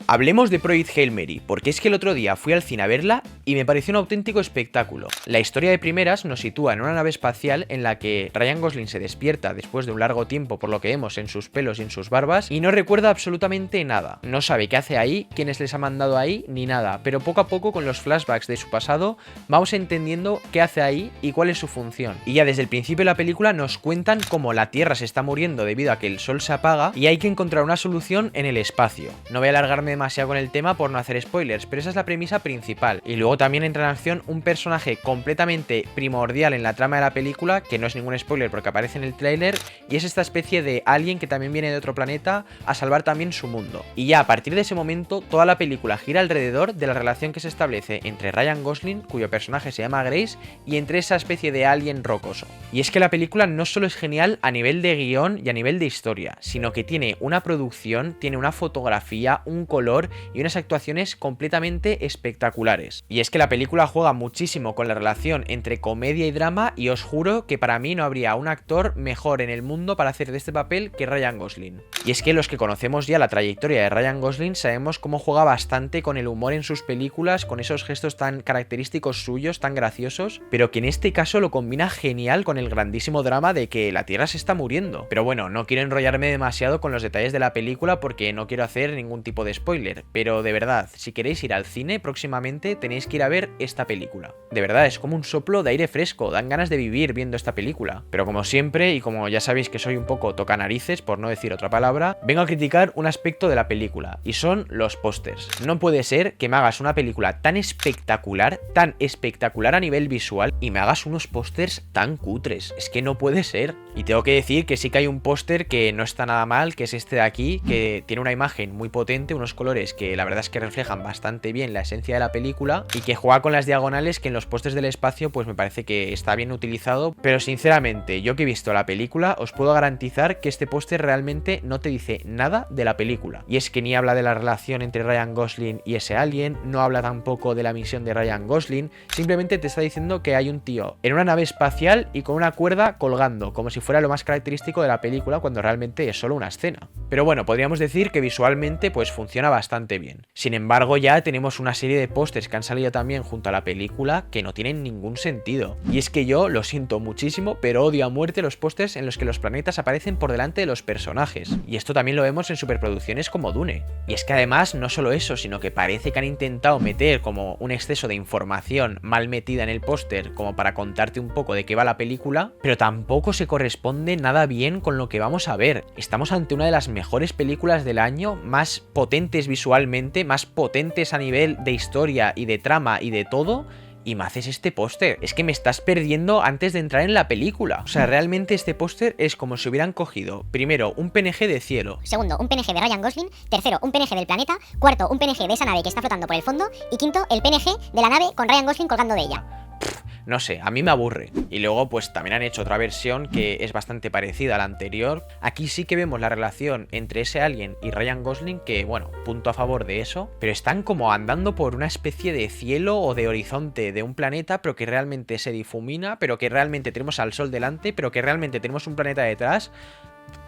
Hablemos de Project Hail Mary, porque es que el otro día fui al cine a verla y me pareció un auténtico espectáculo. La historia de primeras nos sitúa en una nave espacial en la que Ryan Gosling se despierta después de un largo tiempo, por lo que vemos en sus pelos y en sus barbas, y no recuerda absolutamente nada. No sabe qué hace ahí, quiénes les ha mandado ahí, ni nada, pero poco a poco con los flashbacks de su pasado vamos entendiendo qué hace ahí y cuál es su función. Y ya desde el principio de la película nos cuentan cómo la Tierra se está muriendo debido a que el Sol se apaga y hay que encontrar una solución en el espacio. No voy a alargarme demasiado con el tema por no hacer spoilers, pero esa es la premisa principal. Y luego también entra en acción un personaje completamente primordial en la trama de la película, que no es ningún spoiler porque aparece en el tráiler, y es esta especie de alien que también viene de otro planeta a salvar también su mundo. Y ya a partir de ese momento toda la película gira alrededor de la relación que se establece entre Ryan Gosling, cuyo personaje se llama Grace, y entre esa especie de alien rocoso. Y es que la película no solo es genial a nivel de guión y a nivel de historia, sino que tiene una producción, tiene una fotografía, un color y unas actuaciones completamente espectaculares. Y es que la película juega muchísimo con la relación entre comedia y drama, y os juro que para mí no habría un actor mejor en el mundo para hacer de este papel que Ryan Gosling. Y es que los que conocemos ya la trayectoria de Ryan Gosling sabemos cómo juega bastante con el humor en sus películas, con esos gestos tan característicos suyos, tan graciosos, pero que en este caso lo combina genial con el grandísimo drama de que la Tierra se está muriendo. Pero bueno, no quiero enrollarme demasiado con los detalles de la película porque no quiero hacer ningún tipo de spoiler, pero de verdad, si queréis ir al cine próximamente tenéis que ir a ver esta película. De verdad, es como un soplo de aire fresco, dan ganas de vivir viendo esta película. Pero como siempre, y como ya sabéis que soy un poco tocanarices, por no decir otra palabra, vengo a criticar un aspecto de la película, y son los pósters. No puede ser que me hagas una película tan espectacular a nivel visual, y me hagas unos pósters tan cutres. Es que no puede ser. Y tengo que decir que sí que hay un póster que no está nada mal, que es este de aquí, que tiene una imagen muy potente, unos colores que la verdad es que reflejan bastante bien la esencia de la película, y que juega con las diagonales, que en los pósters del espacio pues me parece que está bien utilizado. Pero sinceramente, yo que he visto la película, os puedo garantizar que este póster realmente no te dice nada de la película. Y es que ni habla de la relación entre Ryan Gosling y ese alien, no habla tampoco de la misión de Ryan Gosling, simplemente te está diciendo que hay un tío en una nave espacial y con una cuerda colgando, como si fuera lo más característico de la película, cuando realmente es solo una escena. Pero bueno, podríamos decir que visualmente pues funciona bastante bien. Sin embargo, ya tenemos una serie de pósters que han salido también junto a la película que no tienen ningún sentido. Y es que yo lo siento muchísimo, pero odio a muerte los pósters en los que los planetas aparecen por delante de los personajes. Y esto también lo vemos en superproducciones como Dune. Y es que además no solo eso, sino que parece que han intentado meter como un exceso de información mal metida en el póster como para contarte un poco de qué va la película, pero tampoco se corresponde nada bien con lo que vamos a ver. Estamos ante una de las mejores películas del año, más potentes visualmente, más potentes a nivel de historia y de trama y de todo, y me haces este póster. Es que me estás perdiendo antes de entrar en la película. O sea, realmente este póster es como si hubieran cogido primero un PNG de cielo, segundo, un PNG de Ryan Gosling, tercero, un PNG del planeta, cuarto, un PNG de esa nave que está flotando por el fondo, y quinto, el PNG de la nave con Ryan Gosling colgando de ella. No sé, a mí me aburre. Y luego pues también han hecho otra versión que es bastante parecida a la anterior. Aquí sí que vemos la relación entre ese alien y Ryan Gosling, que bueno, punto a favor de eso, pero están como andando por una especie de cielo o de horizonte de un planeta, pero que realmente se difumina, pero que realmente tenemos al sol delante, pero que realmente tenemos un planeta detrás.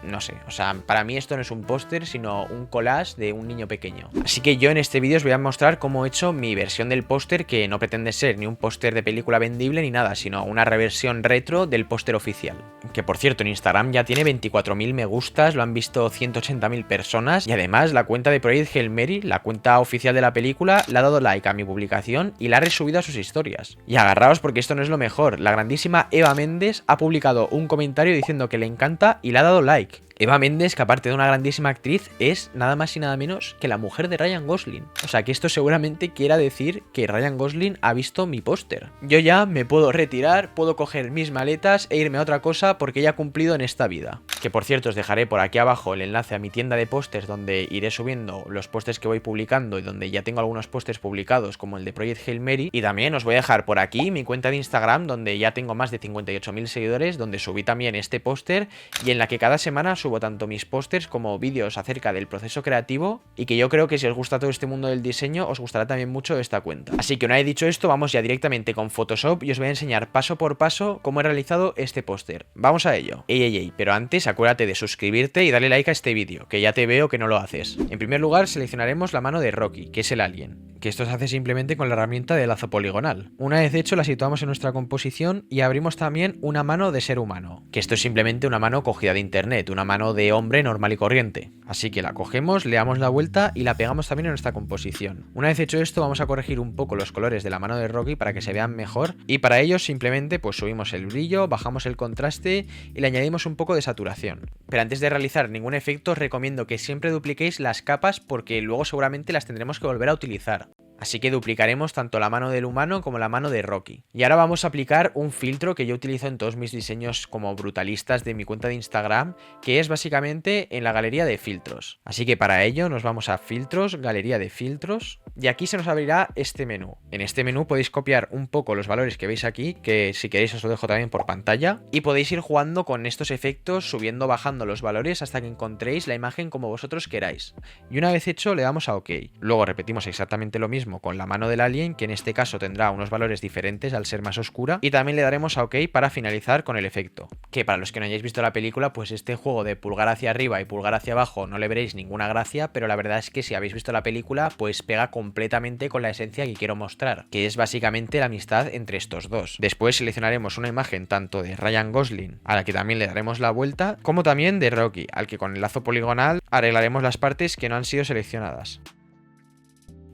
No sé, o sea, para mí esto no es un póster, sino un collage de un niño pequeño. Así que yo en este vídeo os voy a mostrar cómo he hecho mi versión del póster, que no pretende ser ni un póster de película vendible ni nada, sino una reversión retro del póster oficial. Que por cierto, en Instagram ya tiene 24.000 me gustas, lo han visto 180.000 personas, y además la cuenta de Project Hail Mary, la cuenta oficial de la película, le ha dado like a mi publicación y la ha resubido a sus historias. Y agarraos porque esto no es lo mejor, la grandísima Eva Méndez ha publicado un comentario diciendo que le encanta y le ha dado like. Eva Méndez, que aparte de una grandísima actriz, es nada más y nada menos que la mujer de Ryan Gosling. O sea que esto seguramente quiera decir que Ryan Gosling ha visto mi póster. Yo ya me puedo retirar, puedo coger mis maletas e irme a otra cosa porque ya he cumplido en esta vida. Que por cierto os dejaré por aquí abajo el enlace a mi tienda de pósters, donde iré subiendo los pósters que voy publicando y donde ya tengo algunos pósters publicados como el de Project Hail Mary. Y también os voy a dejar por aquí mi cuenta de Instagram, donde ya tengo más de 58.000 seguidores, donde subí también este póster y en la que cada cada semana subo tanto mis pósters como vídeos acerca del proceso creativo y que yo creo que si os gusta todo este mundo del diseño os gustará también mucho esta cuenta. Así que una vez dicho esto, vamos ya directamente con Photoshop y os voy a enseñar paso por paso cómo he realizado este póster. Vamos a ello. Ey, pero antes acuérdate de suscribirte y darle like a este vídeo, que ya te veo que no lo haces. En primer lugar seleccionaremos la mano de Rocky, que es el alien, que esto se hace simplemente con la herramienta de lazo poligonal. Una vez hecho la situamos en nuestra composición y abrimos también una mano de ser humano, que esto es simplemente una mano cogida de internet, una mano de hombre normal y corriente. Así que la cogemos, le damos la vuelta y la pegamos también en nuestra composición. Una vez hecho esto vamos a corregir un poco los colores de la mano de Rocky para que se vean mejor y para ello simplemente pues subimos el brillo, bajamos el contraste y le añadimos un poco de saturación. Pero antes de realizar ningún efecto os recomiendo que siempre dupliquéis las capas porque luego seguramente las tendremos que volver a utilizar. Así que duplicaremos tanto la mano del humano como la mano de Rocky. Y ahora vamos a aplicar un filtro que yo utilizo en todos mis diseños como brutalistas de mi cuenta de Instagram, que es básicamente en la galería de filtros. Así que para ello nos vamos a filtros, galería de filtros, y aquí se nos abrirá este menú. En este menú podéis copiar un poco los valores que veis aquí, que si queréis os lo dejo también por pantalla, y podéis ir jugando con estos efectos, subiendo, bajando los valores hasta que encontréis la imagen como vosotros queráis. Y una vez hecho le damos a OK. Luego repetimos exactamente lo mismo con la mano del alien, que en este caso tendrá unos valores diferentes al ser más oscura, y también le daremos a OK para finalizar con el efecto. Que para los que no hayáis visto la película, pues este juego de pulgar hacia arriba y pulgar hacia abajo no le veréis ninguna gracia, pero la verdad es que si habéis visto la película, pues pega completamente con la esencia que quiero mostrar, que es básicamente la amistad entre estos dos. Después seleccionaremos una imagen tanto de Ryan Gosling, a la que también le daremos la vuelta, como también de Rocky, al que con el lazo poligonal arreglaremos las partes que no han sido seleccionadas.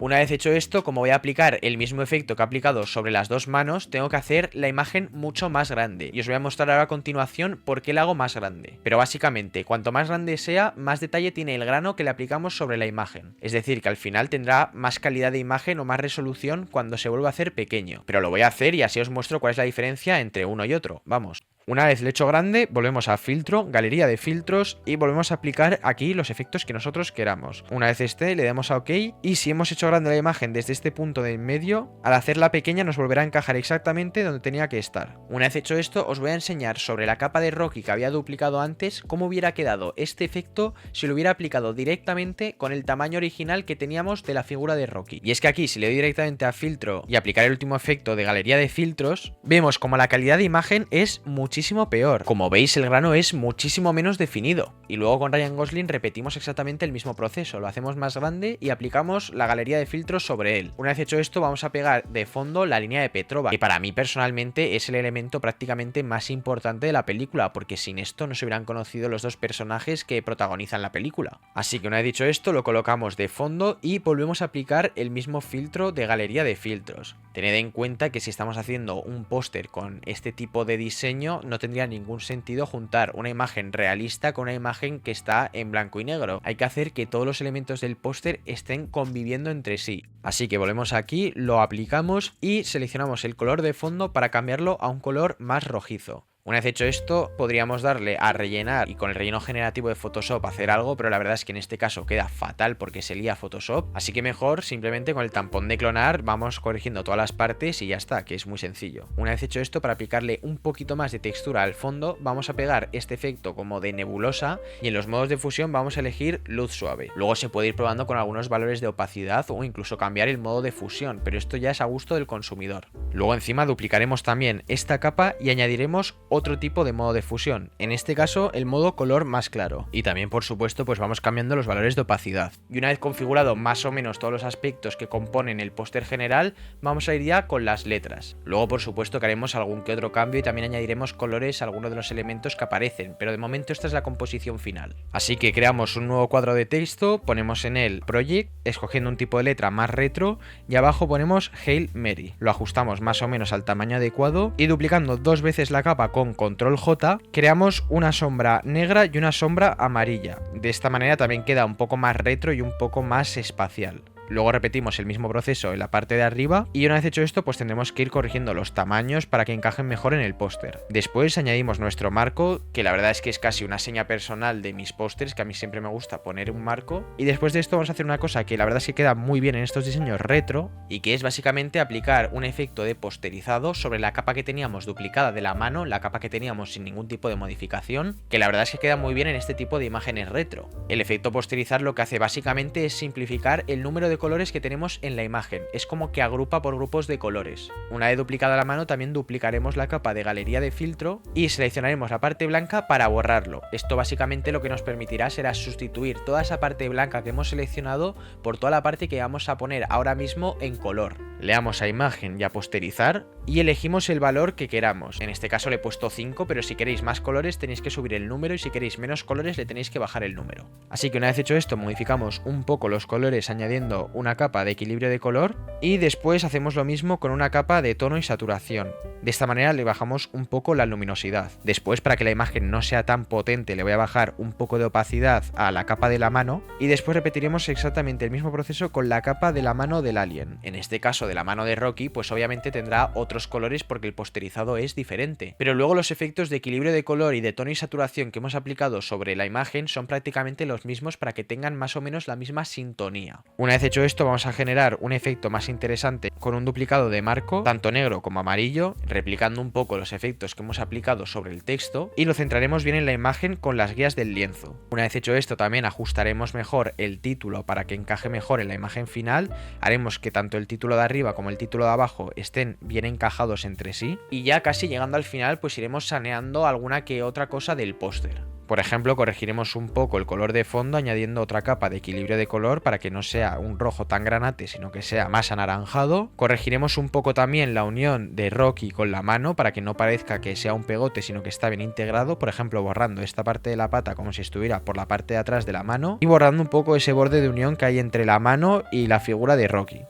Una vez hecho esto, como voy a aplicar el mismo efecto que he aplicado sobre las dos manos, tengo que hacer la imagen mucho más grande. Y os voy a mostrar ahora a continuación por qué la hago más grande. Pero básicamente, cuanto más grande sea, más detalle tiene el grano que le aplicamos sobre la imagen. Es decir, que al final tendrá más calidad de imagen o más resolución cuando se vuelva a hacer pequeño. Pero lo voy a hacer y así os muestro cuál es la diferencia entre uno y otro. Vamos. Una vez lo he hecho grande, volvemos a filtro, galería de filtros y volvemos a aplicar aquí los efectos que nosotros queramos. Una vez le damos a OK y si hemos hecho grande la imagen desde este punto de en medio, al hacerla pequeña nos volverá a encajar exactamente donde tenía que estar. Una vez hecho esto, os voy a enseñar sobre la capa de Rocky que había duplicado antes cómo hubiera quedado este efecto si lo hubiera aplicado directamente con el tamaño original que teníamos de la figura de Rocky. Y es que aquí si le doy directamente a filtro y aplicar el último efecto de galería de filtros, vemos como la calidad de imagen es muchísimo peor. Como veis, el grano es muchísimo menos definido. Y luego con Ryan Gosling repetimos exactamente el mismo proceso. Lo hacemos más grande y aplicamos la galería de filtros sobre él. Una vez hecho esto, vamos a pegar de fondo la línea de Petrova, que para mí personalmente es el elemento prácticamente más importante de la película, porque sin esto no se hubieran conocido los dos personajes que protagonizan la película. Así que una vez dicho esto, lo colocamos de fondo y volvemos a aplicar el mismo filtro de galería de filtros. Tened en cuenta que si estamos haciendo un póster con este tipo de diseño, no tendría ningún sentido juntar una imagen realista con una imagen que está en blanco y negro. Hay que hacer que todos los elementos del póster estén conviviendo entre sí. Así que volvemos aquí, lo aplicamos y seleccionamos el color de fondo para cambiarlo a un color más rojizo. Una vez hecho esto, podríamos darle a rellenar y con el relleno generativo de Photoshop hacer algo, pero la verdad es que en este caso queda fatal porque se lía Photoshop, así que mejor simplemente con el tampón de clonar vamos corrigiendo todas las partes y ya está, que es muy sencillo. Una vez hecho esto, para aplicarle un poquito más de textura al fondo, vamos a pegar este efecto como de nebulosa y en los modos de fusión vamos a elegir luz suave. Luego se puede ir probando con algunos valores de opacidad o incluso cambiar el modo de fusión, pero esto ya es a gusto del consumidor. Luego encima duplicaremos también esta capa y añadiremos otro tipo de modo de fusión, en este caso el modo color más claro, y también por supuesto pues vamos cambiando los valores de opacidad. Y una vez configurado más o menos todos los aspectos que componen el póster general, vamos a ir ya con las letras. Luego por supuesto que haremos algún que otro cambio y también añadiremos colores a algunos de los elementos que aparecen, pero de momento esta es la composición final. Así que creamos un nuevo cuadro de texto, ponemos en él Project, escogiendo un tipo de letra más retro y abajo ponemos Hail Mary. Lo ajustamos más o menos al tamaño adecuado y duplicando dos veces la capa con Control J, creamos una sombra negra y una sombra amarilla. De esta manera también queda un poco más retro y un poco más espacial. luego repetimos el mismo proceso en la parte de arriba y una vez hecho esto pues tendremos que ir corrigiendo los tamaños para que encajen mejor en el póster. Después añadimos nuestro marco, que la verdad es que es casi una seña personal de mis pósters, que a mí siempre me gusta poner un marco, y después de esto vamos a hacer una cosa que la verdad es que queda muy bien en estos diseños retro y que es básicamente aplicar un efecto de posterizado sobre la capa que teníamos duplicada de la mano, la capa que teníamos sin ningún tipo de modificación, que la verdad es que queda muy bien en este tipo de imágenes retro. El efecto posterizar lo que hace básicamente es simplificar el número de colores que tenemos en la imagen, es como que agrupa por grupos de colores. Una vez duplicada la mano también duplicaremos la capa de galería de filtro y seleccionaremos la parte blanca para borrarlo. Esto básicamente lo que nos permitirá será sustituir toda esa parte blanca que hemos seleccionado por toda la parte que vamos a poner ahora mismo en color. Le damos a imagen y a posterizar y elegimos el valor que queramos. En este caso le he puesto 5, pero si queréis más colores tenéis que subir el número y si queréis menos colores le tenéis que bajar el número. Así que una vez hecho esto modificamos un poco los colores añadiendo una capa de equilibrio de color y después hacemos lo mismo con una capa de tono y saturación. De esta manera le bajamos un poco la luminosidad. Después, para que la imagen no sea tan potente, le voy a bajar un poco de opacidad a la capa de la mano y después repetiremos exactamente el mismo proceso con la capa de la mano del alien. En este caso de la mano de Rocky pues obviamente tendrá otros colores porque el posterizado es diferente, pero luego los efectos de equilibrio de color y de tono y saturación que hemos aplicado sobre la imagen son prácticamente los mismos para que tengan más o menos la misma sintonía. Una vez hecho esto vamos a generar un efecto más interesante con un duplicado de marco tanto negro como amarillo, replicando un poco los efectos que hemos aplicado sobre el texto y lo centraremos bien en la imagen con las guías del lienzo. Una vez hecho esto también ajustaremos mejor el título para que encaje mejor en la imagen final, haremos que tanto el título de arriba como el título de abajo estén bien encajados entre sí y ya casi llegando al final pues iremos saneando alguna que otra cosa del póster. Por ejemplo, corregiremos un poco el color de fondo añadiendo otra capa de equilibrio de color para que no sea un rojo tan granate, sino que sea más anaranjado. Corregiremos un poco también la unión de Rocky con la mano para que no parezca que sea un pegote, sino que está bien integrado. Por ejemplo, borrando esta parte de la pata como si estuviera por la parte de atrás de la mano y borrando un poco ese borde de unión que hay entre la mano y la figura de Rocky.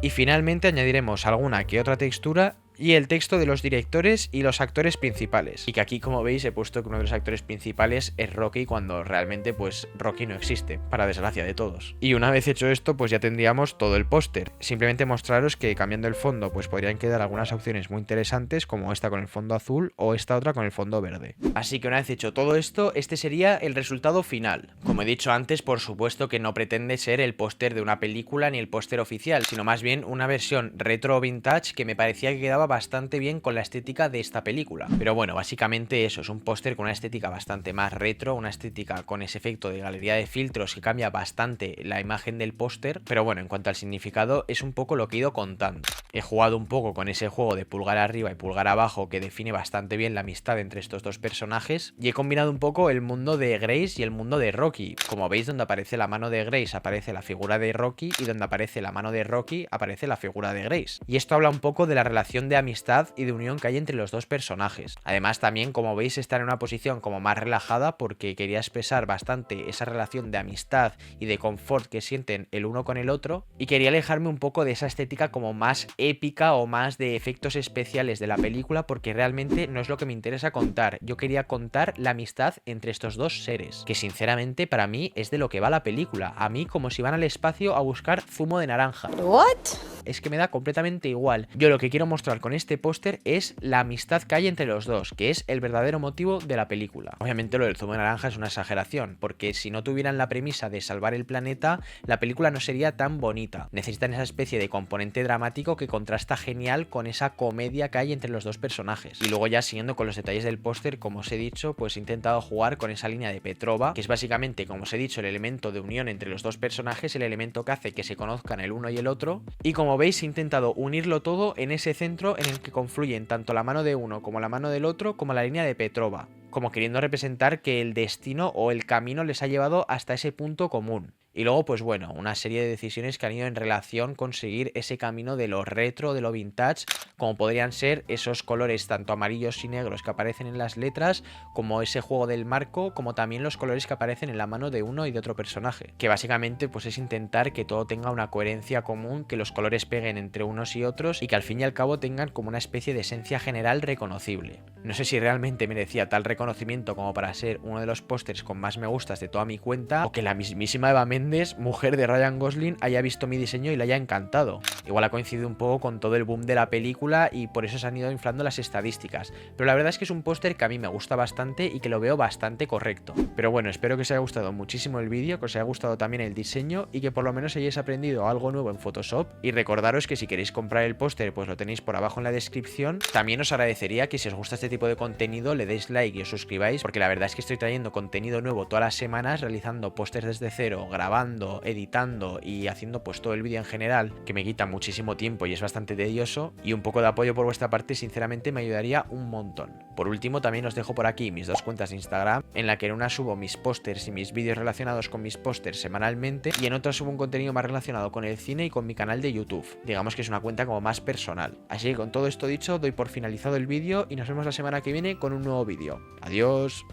Y finalmente añadiremos alguna que otra textura y el texto de los directores y los actores principales. Y que aquí, como veis, he puesto que uno de los actores principales es Rocky cuando realmente pues Rocky no existe, para desgracia de todos. Y una vez hecho esto pues ya tendríamos todo el póster. Simplemente mostraros que cambiando el fondo pues podrían quedar algunas opciones muy interesantes como esta con el fondo azul o esta otra con el fondo verde. Así que una vez hecho todo esto, este sería el resultado final. Como he dicho antes, por supuesto que no pretende ser el póster de una película ni el póster oficial, sino más bien una versión retro vintage que me parecía que quedaba bastante bien con la estética de esta película. Pero bueno, básicamente eso, es un póster con una estética bastante más retro, una estética con ese efecto de galería de filtros que cambia bastante la imagen del póster, pero bueno, en cuanto al significado es un poco lo que he ido contando. He jugado un poco con ese juego de pulgar arriba y pulgar abajo que define bastante bien la amistad entre estos dos personajes y he combinado un poco el mundo de Grace y el mundo de Rocky. Como veis, donde aparece la mano de Grace aparece la figura de Rocky y donde aparece la mano de Rocky aparece la figura de Grace. Y esto habla un poco de la relación de amistad y de unión que hay entre los dos personajes. Además también, como veis, está en una posición como más relajada porque quería expresar bastante esa relación de amistad y de confort que sienten el uno con el otro y quería alejarme un poco de esa estética como más épica o más de efectos especiales de la película porque realmente no es lo que me interesa contar. Yo quería contar la amistad entre estos dos seres, que sinceramente para mí es de lo que va la película. A mí como si van al espacio a buscar zumo de naranja. ¿What? Es que me da completamente igual. Yo lo que quiero mostrar con este póster es la amistad que hay entre los dos, que es el verdadero motivo de la película. Obviamente lo del zumo de naranja es una exageración, porque si no tuvieran la premisa de salvar el planeta, la película no sería tan bonita. Necesitan esa especie de componente dramático que contrasta genial con esa comedia que hay entre los dos personajes. Y luego ya siguiendo con los detalles del póster, como os he dicho, pues he intentado jugar con esa línea de Petrova, que es básicamente, como os he dicho, el elemento de unión entre los dos personajes, el elemento que hace que se conozcan el uno y el otro. Y como veis, he intentado unirlo todo en ese centro en el que confluyen tanto la mano de uno como la mano del otro como la línea de Petrova, como queriendo representar que el destino o el camino les ha llevado hasta ese punto común. Y luego, pues bueno, una serie de decisiones que han ido en relación con seguir ese camino de lo retro, de lo vintage, como podrían ser esos colores tanto amarillos y negros que aparecen en las letras, como ese juego del marco, como también los colores que aparecen en la mano de uno y de otro personaje. Que básicamente pues es intentar que todo tenga una coherencia común, que los colores peguen entre unos y otros y que al fin y al cabo tengan como una especie de esencia general reconocible. No sé si realmente merecía tal reconocimiento como para ser uno de los pósters con más me gustas de toda mi cuenta, o que la mismísima Eva Mendes Méndez, mujer de Ryan Gosling, haya visto mi diseño y le haya encantado. Igual ha coincidido un poco con todo el boom de la película y por eso se han ido inflando las estadísticas. Pero la verdad es que es un póster que a mí me gusta bastante y que lo veo bastante correcto. Pero bueno, espero que os haya gustado muchísimo el vídeo, que os haya gustado también el diseño y que por lo menos hayáis aprendido algo nuevo en Photoshop. Y recordaros que si queréis comprar el póster, pues lo tenéis por abajo en la descripción. También os agradecería que si os gusta este tipo de contenido le deis like y os suscribáis, porque la verdad es que estoy trayendo contenido nuevo todas las semanas, realizando pósters desde cero, grabando, editando y haciendo pues todo el vídeo en general, que me quita muchísimo tiempo y es bastante tedioso, y un poco de apoyo por vuestra parte sinceramente me ayudaría un montón. Por último, también os dejo por aquí mis dos cuentas de Instagram, en la que en una subo mis pósters y mis vídeos relacionados con mis pósters semanalmente, y en otra subo un contenido más relacionado con el cine y con mi canal de YouTube. Digamos que es una cuenta como más personal. Así que con todo esto dicho, doy por finalizado el vídeo y nos vemos la semana que viene con un nuevo vídeo. Adiós.